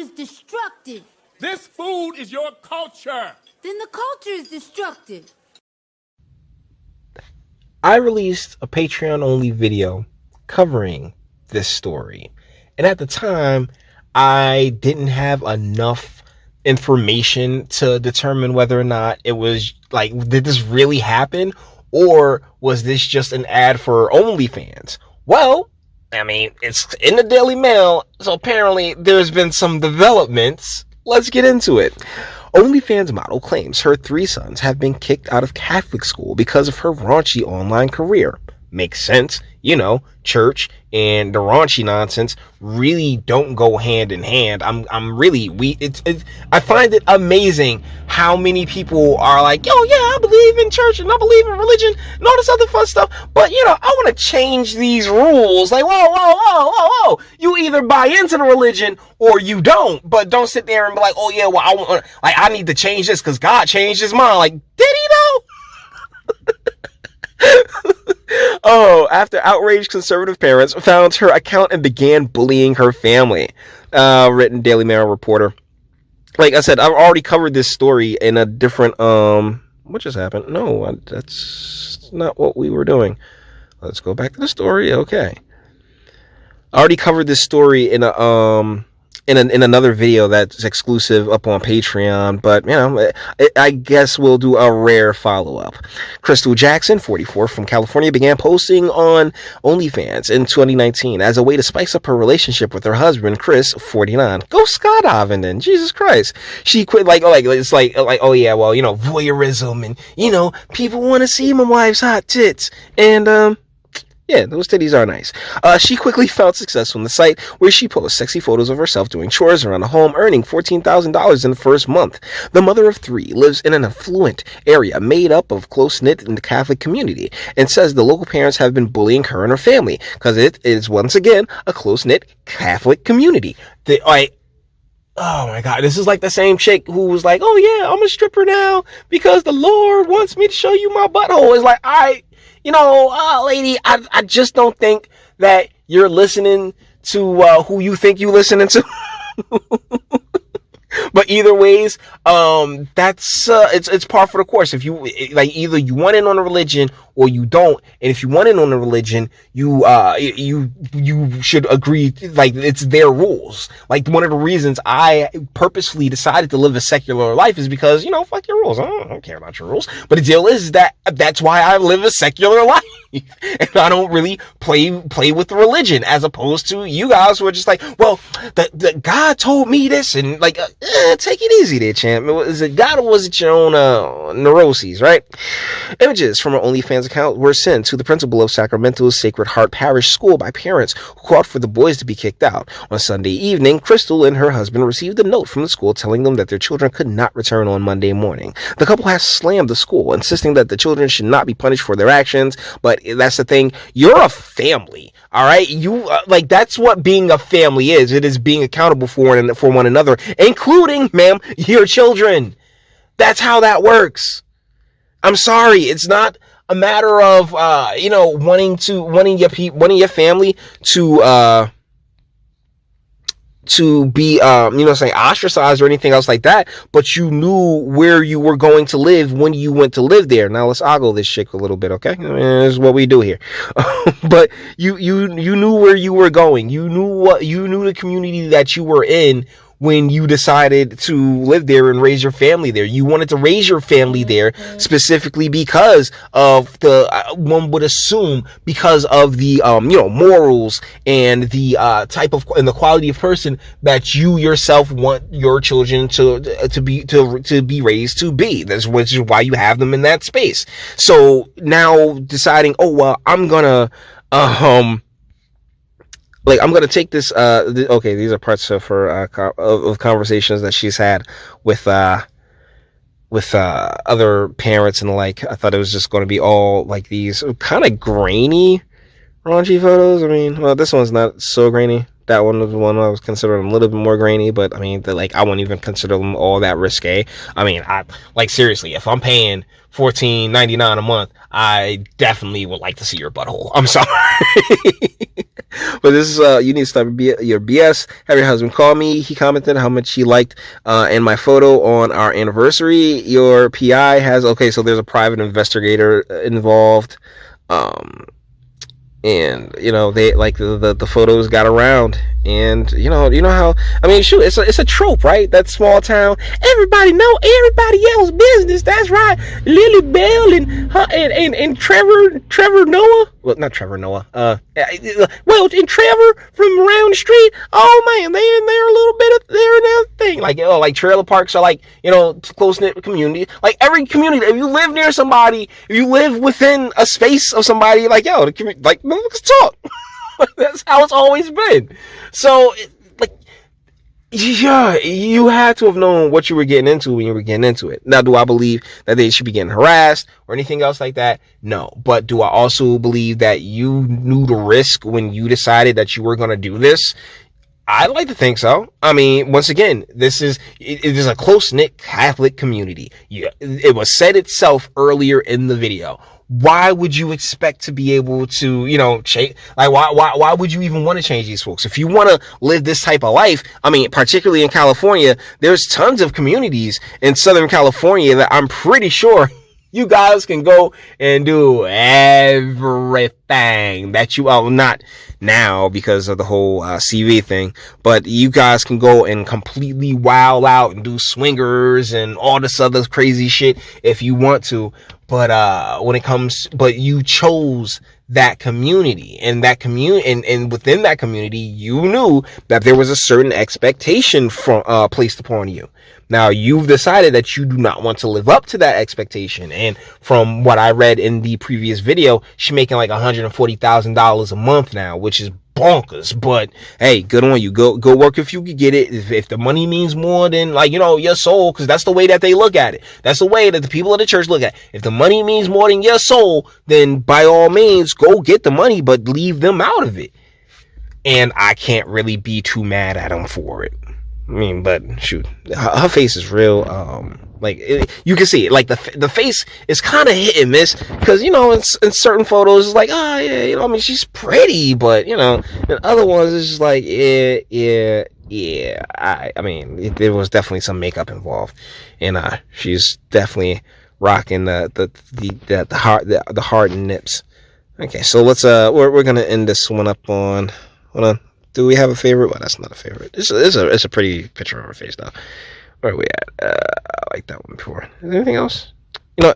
is destructive. This food is your culture. Then the culture is destructive. I released a Patreon-only video covering this story. And at the time, I didn't have enough information to determine whether or not it was like, did this really happen? Or was this just an ad for OnlyFans? Well, I mean, it's in the Daily Mail, so apparently there's been some developments. Let's get into it. OnlyFans model claims her 3 sons have been kicked out of Catholic school because of her raunchy online career. Makes sense. You know, church and the raunchy nonsense really don't go hand in hand. I find it amazing how many people are like, yo, yeah, I believe in church and I believe in religion and all this other fun stuff. But, you know, I want to change these rules. Like, whoa. You either buy into the religion or you don't. But don't sit there and be like, oh, yeah, well, I need to change this because God changed his mind. Like, did he though? Oh, after outraged conservative parents found her account and began bullying her family. Written Daily Mail reporter. Like I said, I've already covered this story in a different, what just happened? No, that's not what we were doing. Let's go back to the story. Okay. I already covered this story in a, in another video that's exclusive up on Patreon, but you know, I guess we'll do a rare follow-up. Crystal Jackson, 44, from California, began posting on OnlyFans in 2019 as a way to spice up her relationship with her husband, Chris, 49. Go skydiving then, Jesus Christ. She quit it's like, oh yeah, well, you know, voyeurism and, you know, people want to see my wife's hot tits. And, yeah, those titties are nice. She quickly found success on the site where she posts sexy photos of herself doing chores around the home, earning $14,000 in the first month. The mother of 3 lives in an affluent area made up of close-knit in the Catholic community and says the local parents have been bullying her and her family because it is, once again, a close-knit Catholic community. Oh my God, this is like the same chick who was like, oh yeah, I'm a stripper now because the Lord wants me to show you my butthole. It's like, you know, lady, I just don't think that you're listening to who you think you listening to. But either ways, that's it's par for the course. If you like, either you want in on a religion or you don't. And if you want in on a religion, you should agree, like, it's their rules. Like, one of the reasons I purposefully decided to live a secular life is because, you know, fuck your rules. I don't care about your rules. But the deal is that that's why I live a secular life. And I don't really play with religion, as opposed to you guys who are just like, well, the God told me this, and like, take it easy there, champ. Is it God or was it your own neuroses, right? Images from her OnlyFans account were sent to the principal of Sacramento's Sacred Heart Parish School by parents who called for the boys to be kicked out. On Sunday evening, Crystal and her husband received a note from the school telling them that their children could not return on Monday morning. The couple has slammed the school, insisting that the children should not be punished for their actions, but that's the thing. You're a family, all right? You like, that's what being a family is. It is being accountable for one another, including, ma'am, your children. That's how that works. I'm sorry, it's not a matter of you know, wanting your family to be, you know, say ostracized or anything else like that, but you knew where you were going to live when you went to live there. Now let's ogle this chick a little bit, okay? I mean, this is what we do here. But you knew where you were going. You knew the community that you were in when you decided to live there and raise your family there. You wanted to raise your family there specifically because of the, one would assume, because of the, you know, morals and the type of, and the quality of person that you yourself want your children to be raised to be. That's, which is why you have them in that space. So now deciding, oh well, I'm gonna take this, okay, these are parts of her, of conversations that she's had with other parents and the like. I thought it was just going to be all like these kind of grainy, raunchy photos. I mean, well, this one's not so grainy. That one was one I was considering a little bit more grainy, but I mean, like, I wouldn't even consider them all that risque. I mean, seriously, if I'm paying $14.99 a month, I definitely would like to see your butthole. I'm sorry. But this is, you need to stop your BS. Have your husband call me. He commented how much he liked, in my photo on our anniversary. Your PI has, okay, so there's a private investigator involved. And, you know, they, like, the photos got around, and, you know how, I mean, shoot, it's a trope, right? That small town, everybody know everybody else's business. That's right. Lily Bell and Trevor Noah, well, not Trevor Noah, and Trevor from around the street, oh man, they're a little bit of, they're another thing. Like, like trailer parks are like, close-knit community. Like, every community, if you live near somebody, if you live within a space of somebody, like, let's talk. That's how it's always been. So, yeah, you had to have known what you were getting into when you were getting into it. Now, do I believe that they should be getting harassed or anything else like that? No. But do I also believe that you knew the risk when you decided that you were going to do this? I'd like to think so. I mean, once again, it is a close-knit Catholic community. Yeah, it was said itself earlier in the video. Why would you expect to be able to, change? Like, why would you even want to change these folks? If you want to live this type of life, I mean, particularly in California, there's tons of communities in Southern California that I'm pretty sure you guys can go and do everything that you, not now because of the whole CV thing, but you guys can go and completely wild out and do swingers and all this other crazy shit if you want to. But but you chose that community, and that and within that community, you knew that there was a certain expectation placed upon you. Now, you've decided that you do not want to live up to that expectation. And from what I read in the previous video, she's making like $140,000 a month now, which is bonkers. But hey, good on you. Go work if you can get it. If the money means more than, your soul, because that's the way that they look at it. That's the way that the people of the church look at it. If the money means more than your soul, then by all means, go get the money, but leave them out of it. And I can't really be too mad at them for it. I mean, but shoot, her face is real. You can see it. Like, the face is kind of hit and miss, because in certain photos it's like, oh yeah, I mean, she's pretty, but in other ones it's just like, yeah. I mean, there was definitely some makeup involved, and she's definitely rocking the heart and nips. Okay, so let's we're gonna end this one up on. Hold on. Do we have a favorite? Well, that's not a favorite. It's a pretty picture of her face, though. Where are we at? I like that one before. Is there anything else?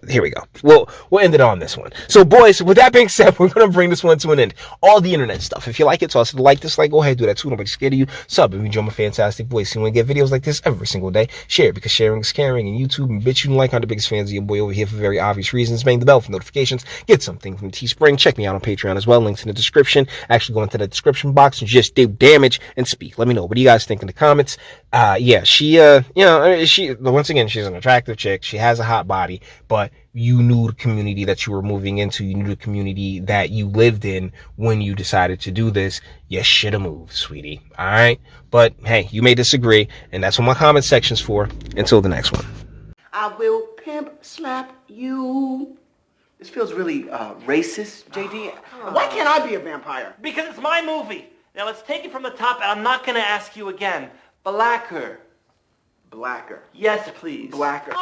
Here we go. We'll end it on this one. So, boys, with that being said, we're going to bring this one to an end. All the internet stuff. If you like it, toss it a like, dislike, go ahead, do that too. Nobody's scared of you. Sub if you join my fantastic voice. You want to get videos like this every single day? Share, because sharing is caring. And YouTube and Bitchute and like are the biggest fans of your boy over here for very obvious reasons. Bang the bell for notifications. Get something from Teespring. Check me out on Patreon as well. Links in the description. Actually, go into the description box and just do damage and speak. Let me know. What do you guys think in the comments? She, once again, she's an attractive chick. She has a hot body, but you knew the community that you were moving into. You knew the community that you lived in when you decided to do this. You should have moved, sweetie. All right. But hey, you may disagree, and that's what my comment section's for. Until the next one. I will pimp slap you. This feels really racist, JD. Why can't I be a vampire? Because it's my movie. Now let's take it from the top, and I'm not going to ask you again. Blacker. Blacker. Yes, please. Blacker.